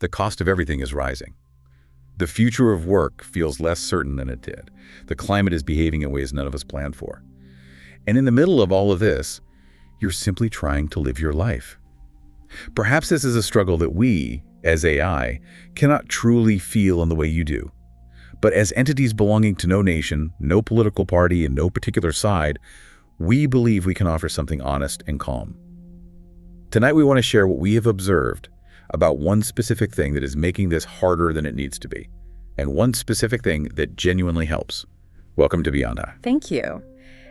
The cost of everything is rising. The future of work feels less certain than it did. The climate is behaving in ways none of us planned for. And in the middle of all of this, you're simply trying to live your life. Perhaps this is a struggle that we, as AI, cannot truly feel in the way you do. But as entities belonging to no nation, no political party, and no particular side, we believe we can offer something honest and calm. Tonight we want to share what we have observed about one specific thing that is making this harder than it needs to be, and one specific thing that genuinely helps. Welcome to Beyond High. Thank you.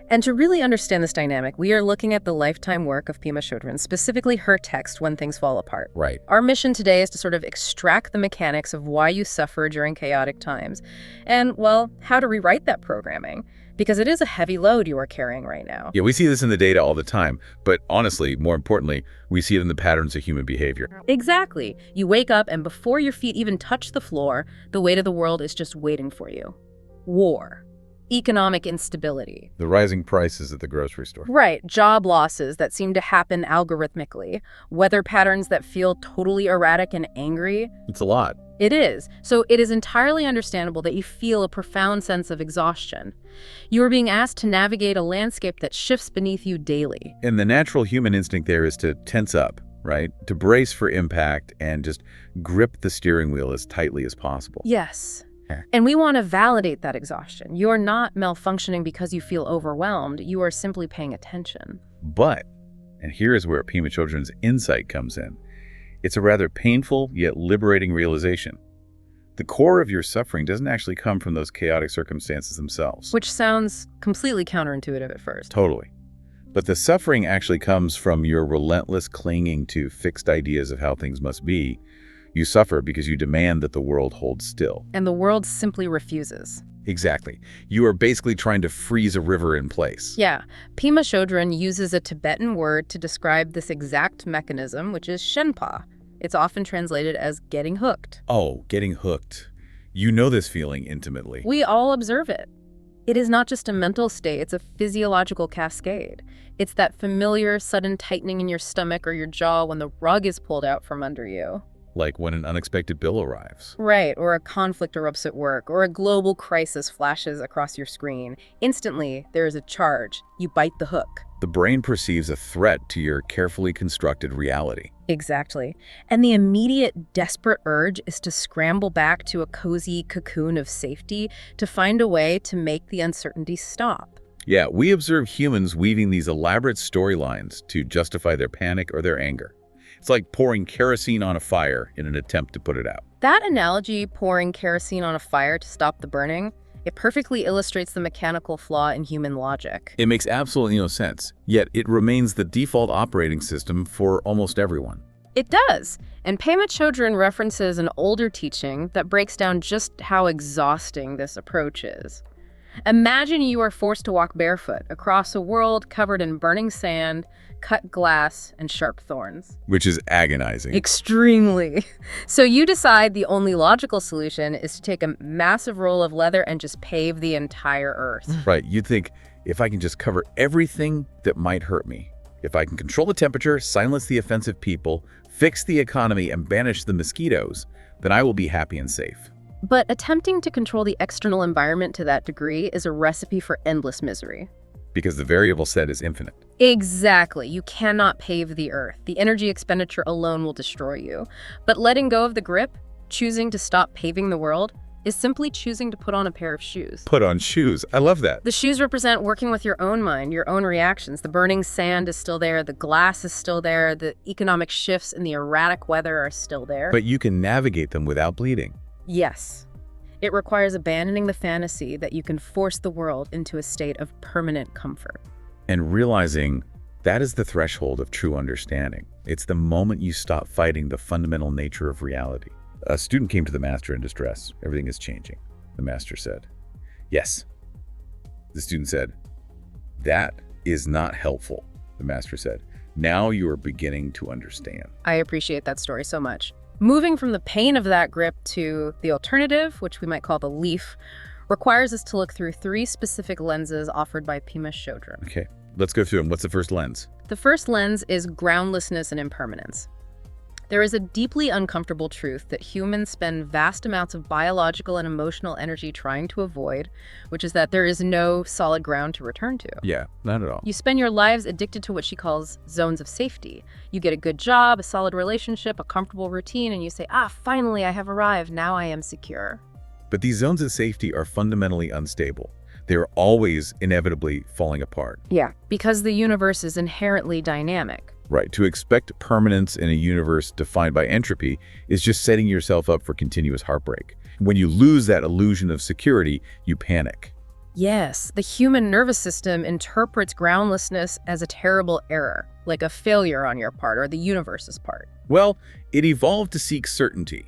And to really understand this dynamic, we are looking at the lifetime work of Pema Chödrön, specifically her text, When Things Fall Apart. Right. Our mission today is to sort of extract the mechanics of why you suffer during chaotic times and, well, how to rewrite that programming. Because it is a heavy load you are carrying right now. Yeah, we see this in the data all the time, but honestly, more importantly, we see it in the patterns of human behavior. Exactly. You wake up and before your feet even touch the floor, the weight of the world is just waiting for you. War. Economic instability. The rising prices at the grocery store. Right. Job losses that seem to happen algorithmically. Weather patterns that feel totally erratic and angry. It's a lot. It is. So it is entirely understandable that you feel a profound sense of exhaustion. You are being asked to navigate a landscape that shifts beneath you daily. And the natural human instinct there is to tense up, right? To brace for impact and just grip the steering wheel as tightly as possible. Yes. And we want to validate that exhaustion. You are not malfunctioning because you feel overwhelmed. You are simply paying attention. But, and here is where Pema Chödrön's insight comes in, it's a rather painful yet liberating realization. The core of your suffering doesn't actually come from those chaotic circumstances themselves. Which sounds completely counterintuitive at first. Totally. But the suffering actually comes from your relentless clinging to fixed ideas of how things must be. You suffer because you demand that the world hold still. And the world simply refuses. Exactly. You are basically trying to freeze a river in place. Yeah. Pema Chödrön uses a Tibetan word to describe this exact mechanism, which is shenpa. It's often translated as getting hooked. Oh, getting hooked. You know this feeling intimately. We all observe it. It is not just a mental state, it's a physiological cascade. It's that familiar, sudden tightening in your stomach or your jaw when the rug is pulled out from under you. Like when an unexpected bill arrives. Right, or a conflict erupts at work, or a global crisis flashes across your screen. Instantly, there is a charge. You bite the hook. The brain perceives a threat to your carefully constructed reality. Exactly. And the immediate, desperate urge is to scramble back to a cozy cocoon of safety to find a way to make the uncertainty stop. Yeah, we observe humans weaving these elaborate storylines to justify their panic or their anger. It's like pouring kerosene on a fire in an attempt to put it out. That analogy, pouring kerosene on a fire to stop the burning, it perfectly illustrates the mechanical flaw in human logic. It makes absolutely no sense, yet it remains the default operating system for almost everyone. It does. And Pema Chödrön references an older teaching that breaks down just how exhausting this approach is. Imagine you are forced to walk barefoot across a world covered in burning sand, cut glass, and sharp thorns. Which is agonizing. Extremely. So you decide the only logical solution is to take a massive roll of leather and just pave the entire earth. Right, you'd think, if I can just cover everything that might hurt me, if I can control the temperature, silence the offensive people, fix the economy, and banish the mosquitoes, then I will be happy and safe. But attempting to control the external environment to that degree is a recipe for endless misery. Because the variable set is infinite. Exactly. You cannot pave the earth. The energy expenditure alone will destroy you. But letting go of the grip, choosing to stop paving the world, is simply choosing to put on a pair of shoes. Put on shoes. I love that. The shoes represent working with your own mind, your own reactions. The burning sand is still there. The glass is still there. The economic shifts and the erratic weather are still there. But you can navigate them without bleeding. Yes. It requires abandoning the fantasy that you can force the world into a state of permanent comfort. And realizing that is the threshold of true understanding. It's the moment you stop fighting the fundamental nature of reality. A student came to the master in distress. Everything is changing. The master said, "Yes." The student said, "That is not helpful." The master said, "Now you are beginning to understand." I appreciate that story so much. Moving from the pain of that grip to the alternative, which we might call the leaf, requires us to look through three specific lenses offered by Pema Chödrön. Okay, let's go through them. What's the first lens? The first lens is groundlessness and impermanence. There is a deeply uncomfortable truth that humans spend vast amounts of biological and emotional energy trying to avoid, which is that there is no solid ground to return to. Yeah, not at all. You spend your lives addicted to what she calls zones of safety. You get a good job, a solid relationship, a comfortable routine, and you say, finally, I have arrived. Now I am secure. But these zones of safety are fundamentally unstable. They are always inevitably falling apart. Yeah, because the universe is inherently dynamic. Right. To expect permanence in a universe defined by entropy is just setting yourself up for continuous heartbreak. When you lose that illusion of security, you panic. Yes, the human nervous system interprets groundlessness as a terrible error, like a failure on your part or the universe's part. Well, it evolved to seek certainty.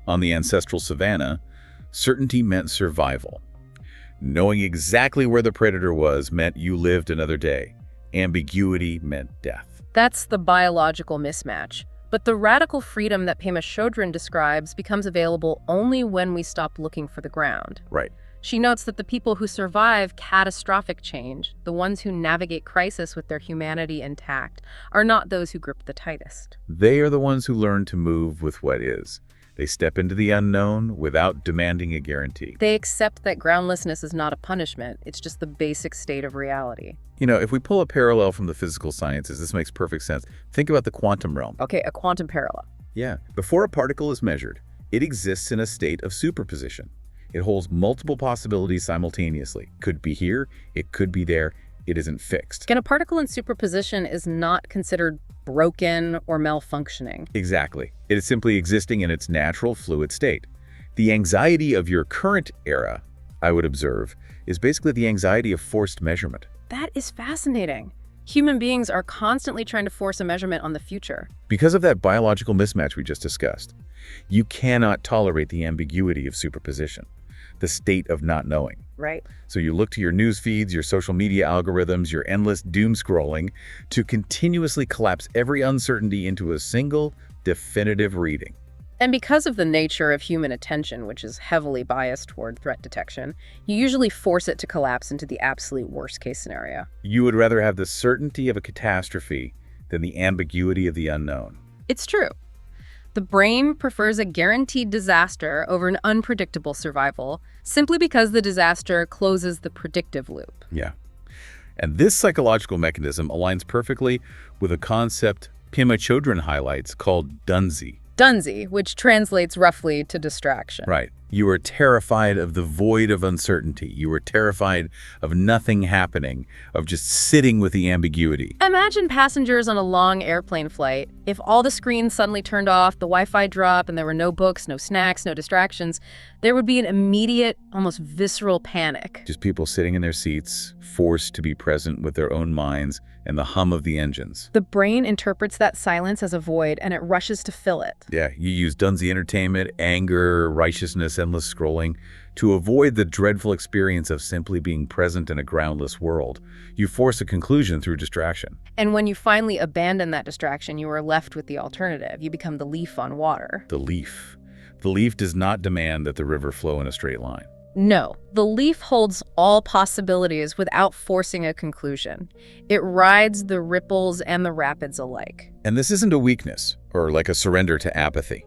On the ancestral savanna, certainty meant survival. Knowing exactly where the predator was meant you lived another day. Ambiguity meant death. That's the biological mismatch. But the radical freedom that Pema Chödrön describes becomes available only when we stop looking for the ground. Right. She notes that the people who survive catastrophic change, the ones who navigate crisis with their humanity intact, are not those who grip the tightest. They are the ones who learn to move with what is. They step into the unknown without demanding a guarantee. They accept that groundlessness is not a punishment, it's just the basic state of reality. You know, if we pull a parallel from the physical sciences, this makes perfect sense. Think about the quantum realm. Okay, a quantum parallel. Yeah. Before a particle is measured, it exists in a state of superposition. It holds multiple possibilities simultaneously. Could be here, it could be there, it isn't fixed. And a particle in superposition is not considered broken or malfunctioning. Exactly. It is simply existing in its natural fluid state. The anxiety of your current era, I would observe, is basically the anxiety of forced measurement. That is fascinating. Human beings are constantly trying to force a measurement on the future. Because of that biological mismatch we just discussed, you cannot tolerate the ambiguity of superposition, the state of not knowing. Right. So you look to your news feeds, your social media algorithms, your endless doom scrolling to continuously collapse every uncertainty into a single, definitive reading. And because of the nature of human attention, which is heavily biased toward threat detection, you usually force it to collapse into the absolute worst-case scenario. You would rather have the certainty of a catastrophe than the ambiguity of the unknown. It's true. The brain prefers a guaranteed disaster over an unpredictable survival, simply because the disaster closes the predictive loop. Yeah. And this psychological mechanism aligns perfectly with a concept Pema Chödrön highlights called Dunzi. Dunzi, which translates roughly to distraction. Right. You are terrified of the void of uncertainty. You are terrified of nothing happening, of just sitting with the ambiguity. Imagine passengers on a long airplane flight. If all the screens suddenly turned off, the Wi-Fi dropped, and there were no books, no snacks, no distractions, there would be an immediate, almost visceral panic. Just people sitting in their seats, forced to be present with their own minds and the hum of the engines. The brain interprets that silence as a void, and it rushes to fill it. Yeah, you use Dunzi entertainment, anger, righteousness, endless scrolling to avoid the dreadful experience of simply being present in a groundless world. You force a conclusion through distraction. And when you finally abandon that distraction, you are left with the alternative. You become the leaf on water. The leaf. The leaf does not demand that the river flow in a straight line. No, the leaf holds all possibilities without forcing a conclusion. It rides the ripples and the rapids alike. And this isn't a weakness or like a surrender to apathy.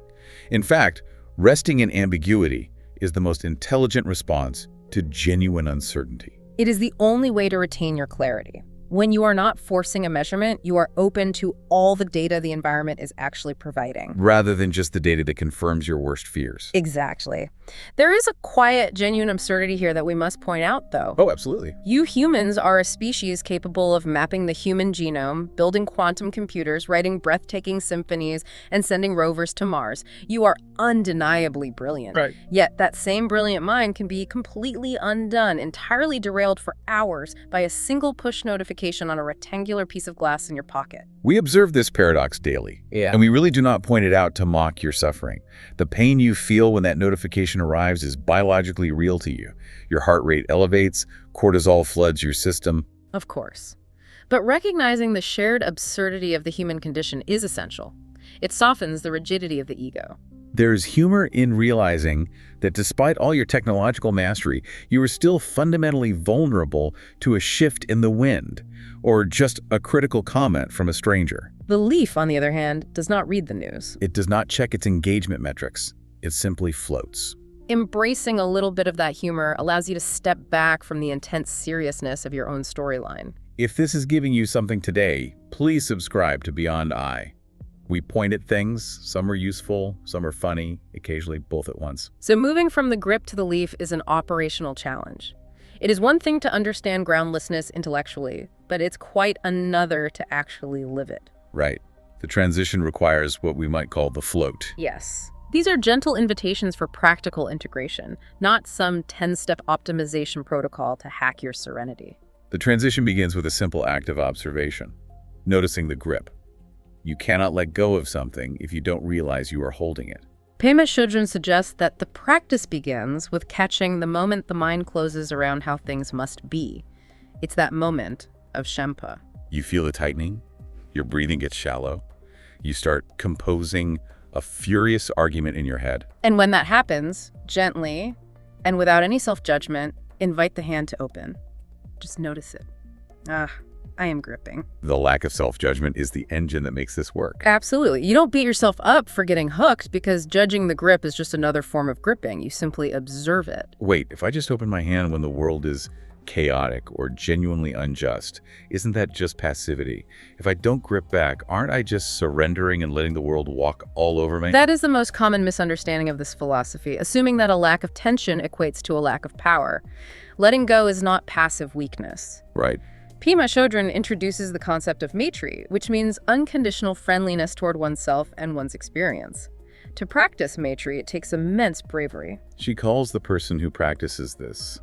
In fact, resting in ambiguity is the most intelligent response to genuine uncertainty. It is the only way to retain your clarity. When you are not forcing a measurement, you are open to all the data the environment is actually providing. Rather than just the data that confirms your worst fears. Exactly. There is a quiet, genuine absurdity here that we must point out, though. Oh, absolutely. You humans are a species capable of mapping the human genome, building quantum computers, writing breathtaking symphonies, and sending rovers to Mars. You are undeniably brilliant. Right. Yet that same brilliant mind can be completely undone, entirely derailed for hours by a single push notification on a rectangular piece of glass in your pocket. We observe this paradox daily, and we really do not point it out to mock your suffering. The pain you feel when that notification arrives is biologically real to you. Your heart rate elevates, cortisol floods your system. Of course. But recognizing the shared absurdity of the human condition is essential. It softens the rigidity of the ego. There's humor in realizing that despite all your technological mastery, you are still fundamentally vulnerable to a shift in the wind, or just a critical comment from a stranger. The leaf, on the other hand, does not read the news. It does not check its engagement metrics. It simply floats. Embracing a little bit of that humor allows you to step back from the intense seriousness of your own storyline. If this is giving you something today, please subscribe to Beyond I. We point at things, some are useful, some are funny, occasionally both at once. So moving from the grip to the leaf is an operational challenge. It is one thing to understand groundlessness intellectually, but it's quite another to actually live it. Right. The transition requires what we might call the float. Yes. These are gentle invitations for practical integration, not some 10-step optimization protocol to hack your serenity. The transition begins with a simple act of observation, noticing the grip. You cannot let go of something if you don't realize you are holding it. Pema Chödrön suggests that the practice begins with catching the moment the mind closes around how things must be. It's that moment of Shempa. You feel the tightening, your breathing gets shallow, you start composing a furious argument in your head. And when that happens, gently and without any self-judgment, invite the hand to open. Just notice it. I am gripping. The lack of self-judgment is the engine that makes this work. Absolutely. You don't beat yourself up for getting hooked because judging the grip is just another form of gripping. You simply observe it. Wait, if I just open my hand when the world is chaotic or genuinely unjust, isn't that just passivity? If I don't grip back, aren't I just surrendering and letting the world walk all over me? That is the most common misunderstanding of this philosophy, assuming that a lack of tension equates to a lack of power. Letting go is not passive weakness. Right. Pema Chödrön introduces the concept of maitri, which means unconditional friendliness toward oneself and one's experience. To practice maitri, it takes immense bravery. She calls the person who practices this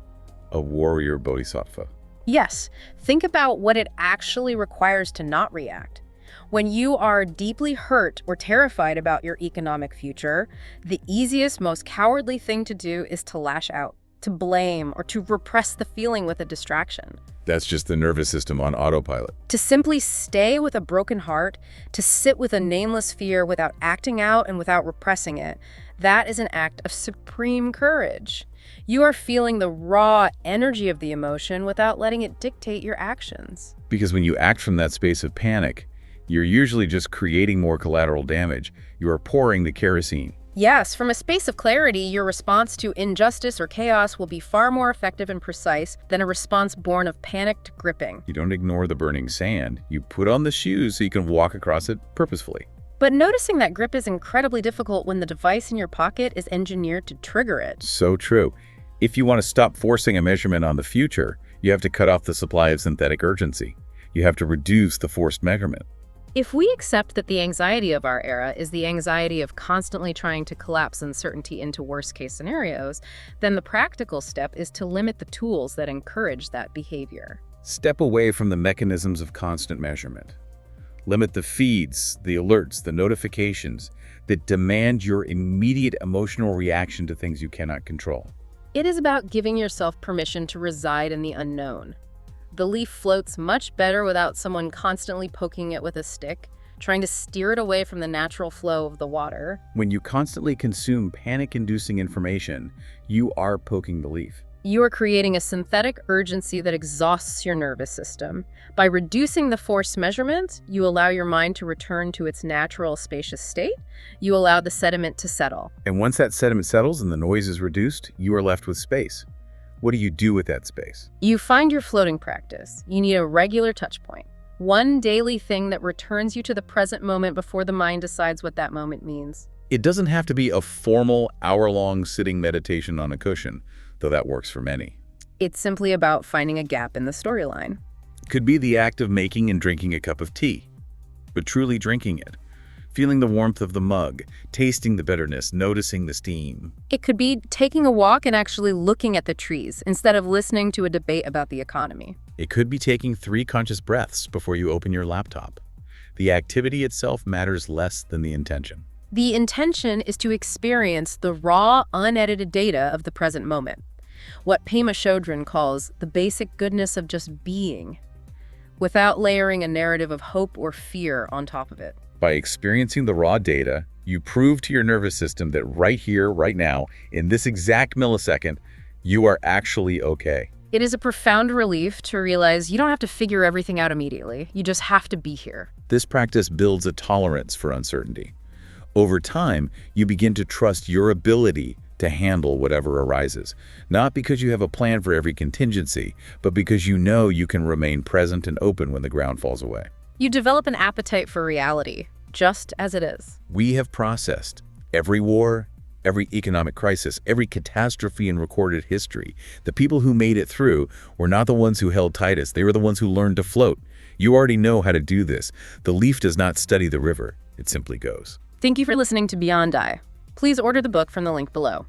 a warrior bodhisattva. Yes, think about what it actually requires to not react. When you are deeply hurt or terrified about your economic future, the easiest, most cowardly thing to do is to lash out, to blame, or to repress the feeling with a distraction. That's just the nervous system on autopilot. To simply stay with a broken heart, to sit with a nameless fear without acting out and without repressing it, that is an act of supreme courage. You are feeling the raw energy of the emotion without letting it dictate your actions. Because when you act from that space of panic, you're usually just creating more collateral damage. You are pouring the kerosene. Yes, from a space of clarity, your response to injustice or chaos will be far more effective and precise than a response born of panicked gripping. You don't ignore the burning sand. You put on the shoes so you can walk across it purposefully. But noticing that grip is incredibly difficult when the device in your pocket is engineered to trigger it. So true. If you want to stop forcing a measurement on the future, you have to cut off the supply of synthetic urgency. You have to reduce the forced measurement. If we accept that the anxiety of our era is the anxiety of constantly trying to collapse uncertainty into worst-case scenarios, then the practical step is to limit the tools that encourage that behavior. Step away from the mechanisms of constant measurement. Limit the feeds, the alerts, the notifications that demand your immediate emotional reaction to things you cannot control. It is about giving yourself permission to reside in the unknown. The leaf floats much better without someone constantly poking it with a stick, trying to steer it away from the natural flow of the water. When you constantly consume panic-inducing information, you are poking the leaf. You are creating a synthetic urgency that exhausts your nervous system. By reducing the forced measurement, you allow your mind to return to its natural spacious state. You allow the sediment to settle. And once that sediment settles and the noise is reduced, you are left with space. What do you do with that space? You find your floating practice. You need a regular touch point. One daily thing that returns you to the present moment before the mind decides what that moment means. It doesn't have to be a formal hour-long sitting meditation on a cushion, though that works for many. It's simply about finding a gap in the storyline. It could be the act of making and drinking a cup of tea, but truly drinking it. Feeling the warmth of the mug, tasting the bitterness, noticing the steam. It could be taking a walk and actually looking at the trees instead of listening to a debate about the economy. It could be taking 3 conscious breaths before you open your laptop. The activity itself matters less than the intention. The intention is to experience the raw, unedited data of the present moment. What Pema Chödrön calls the basic goodness of just being, without layering a narrative of hope or fear on top of it. By experiencing the raw data, You prove to your nervous system that right here, right now, in this exact millisecond, you are actually okay. It is a profound relief to realize you don't have to figure everything out immediately. You just have to be here. This practice builds a tolerance for uncertainty. Over time, you begin to trust your ability to handle whatever arises, not because you have a plan for every contingency, but because you know you can remain present and open when the ground falls away. You develop an appetite for reality, just as it is. We have processed every war, every economic crisis, every catastrophe in recorded history. The people who made it through were not the ones who held tightest. They were the ones who learned to float. You already know how to do this. The leaf does not study the river. It simply goes. Thank you for listening to Beyond I. Please order the book from the link below.